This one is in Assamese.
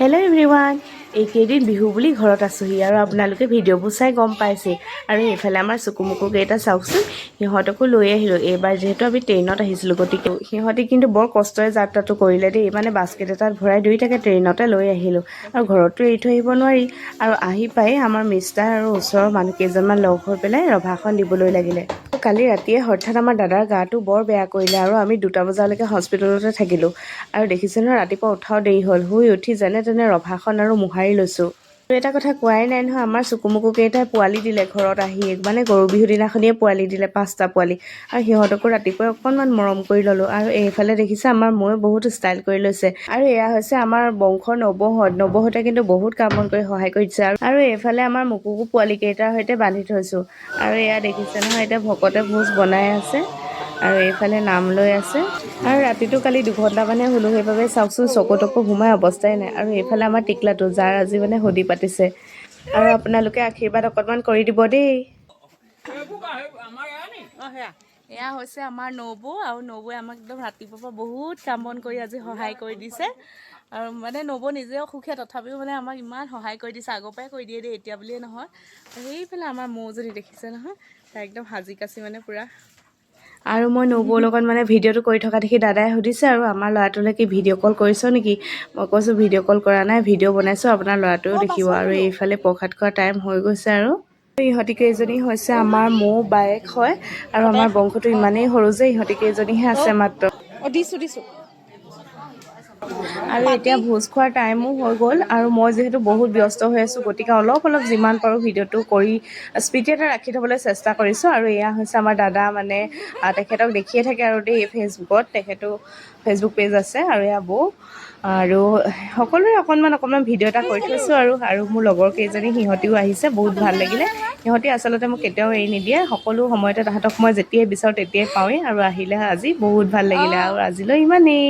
হেল্ল' এভৰিৱান, এইকেইদিন বিহু বুলি ঘৰত আছোঁহি আৰু আপোনালোকে ভিডিঅ'বোৰ চাই গম পাইছে। আৰু এইফালে আমাৰ চকুমুকুকেইটা চাওকচোন, সিহঁতকো লৈ আহিলোঁ। এইবাৰ যিহেতু আমি ট্ৰেইনত আহিছিলোঁ, গতিকে সিহঁতি কিন্তু বৰ কষ্টৰে যাত্ৰাটো কৰিলে দেই। মানে বাস্কেট এটাত ভৰাই দুইটাকে ট্ৰেইনতে লৈ আহিলোঁ আৰু ঘৰততো এৰি থৈ আহিব নোৱাৰি। আৰু আহি পাই আমাৰ মিষ্টাৰ আৰু ওচৰৰ মানুহ কেইজনমান লগ হৈ পেলাই ৰভাখন দিবলৈ লাগিলে। কালি ৰাতিয়ে হঠাৎ আমাৰ দাদাৰ গাটো বৰ বেয়া কৰিলে আৰু আমি 2টা বজালৈকে হস্পিটেলতে থাকিলোঁ। আৰু দেখিছে নহয়, ৰাতিপুৱা উঠাও দেৰি হ'ল। শুই উঠি যেনে তেনে ৰভাখন আৰু মোহাৰি লৈছোঁ। আৰু এটা কথা কোৱাই নাই নহয়, আমাৰ চকুমুকুকেইটাই পোৱালি দিলে ঘৰত আহি। মানে গৰু বিহুৰ দিনাখনিয়ে পোৱালি দিলে, 5টা পোৱালি। আৰু সিহঁতকো ৰাতিপুৱাই অকণমান মৰম কৰি ল'লোঁ। আৰু এইফালে দেখিছে আমাৰ ময়ো বহুত ষ্টাইল কৰি লৈছে। আৰু এয়া হৈছে আমাৰ বংশৰ নবৌহঁত। নবৌহঁতে কিন্তু বহুত কাম বন কৰি সহায় কৰি দিছে। আৰু এইফালে আমাৰ মুকুকো পোৱালিকেইটাৰ সৈতে বান্ধি থৈছোঁ। আৰু এয়া দেখিছে নহয়, এতিয়া ভকতে ভোজ বনাই আছে আৰু এইফালে নাম লৈ আছে। আৰু ৰাতিটো কালি 2 ঘণ্টামানহে শুলোঁ, সেইবাবে চাওকচোন চকু তকু সোমাই অৱস্থাই নাই। আৰু এইফালে আমাৰ টিকলাটো, যাৰ আজি মানে সুধি পাতিছে। আৰু আপোনালোকে আশীৰ্বাদ অকণমান কৰি দিব দেই। এয়া হৈছে আমাৰ নবৌ, আৰু নবৌৱে আমাক একদম ৰাতিপুৱাৰ পৰা বহুত কাম বন কৰি আজি সহায় কৰি দিছে। আৰু মানে নবৌ নিজেও অসুখীয়া, তথাপিও মানে আমাক ইমান সহায় কৰি দিছে। আগৰ পৰাই কৰি দিয়ে দেই, এতিয়া বুলিয়ে নহয়। আৰু সেইফালে আমাৰ মৌজনী দেখিছে নহয়, তাই একদম সাজি কাচি মানে পুৰা। আৰু মই নবৌৰ লগত মানে ভিডিঅ'টো কৰি থকা দেখি দাদাই সুধিছে, আৰু আমাৰ ল'ৰাটোলৈ কি ভিডিঅ' কল কৰিছ নেকি? মই কৈছোঁ ভিডিঅ' কল কৰা নাই, ভিডিঅ' বনাইছোঁ, আপোনাৰ ল'ৰাটোৱেও দেখিব। আৰু এইফালে প্ৰসাদ খোৱা টাইম হৈ গৈছে। আৰু ইহঁতি কেইজনী হৈছে আমাৰ মৌ বায়েক হয়। আৰু আমাৰ বংশটো ইমানেই সৰু যে ইহঁতি কেইজনীহে আছে মাত্ৰ। দিছোঁ আৰু এতিয়া ভোজ খোৱাৰ টাইমো হৈ গ'ল। আৰু মই যিহেতু বহুত ব্যস্ত হৈ আছোঁ, গতিকে অলপ যিমান পাৰোঁ ভিডিঅ'টো কৰি স্পীড এটা ৰাখি থ'বলৈ চেষ্টা কৰিছোঁ। আৰু এয়া হৈছে আমাৰ দাদা, মানে তেখেতক দেখিয়ে থাকে আৰু দেই ফেচবুকত, তেখেতো ফেচবুক পেজ আছে। আৰু এয়া বৌ, আৰু সকলোৰে অকণমান ভিডিঅ' এটা কৰি থৈছোঁ। আৰু মোৰ লগৰ কেইজনী, সিহঁতিও আহিছে, বহুত ভাল লাগিলে। সিহঁতি আচলতে মোক কেতিয়াও এৰি নিদিয়ে, সকলো সময়তে তাহাঁতক মই যেতিয়াই বিচাৰোঁ তেতিয়াই পাওঁৱেই। আৰু আহিলে আজি বহুত ভাল লাগিলে। আৰু আজিলৈ ইমানেই।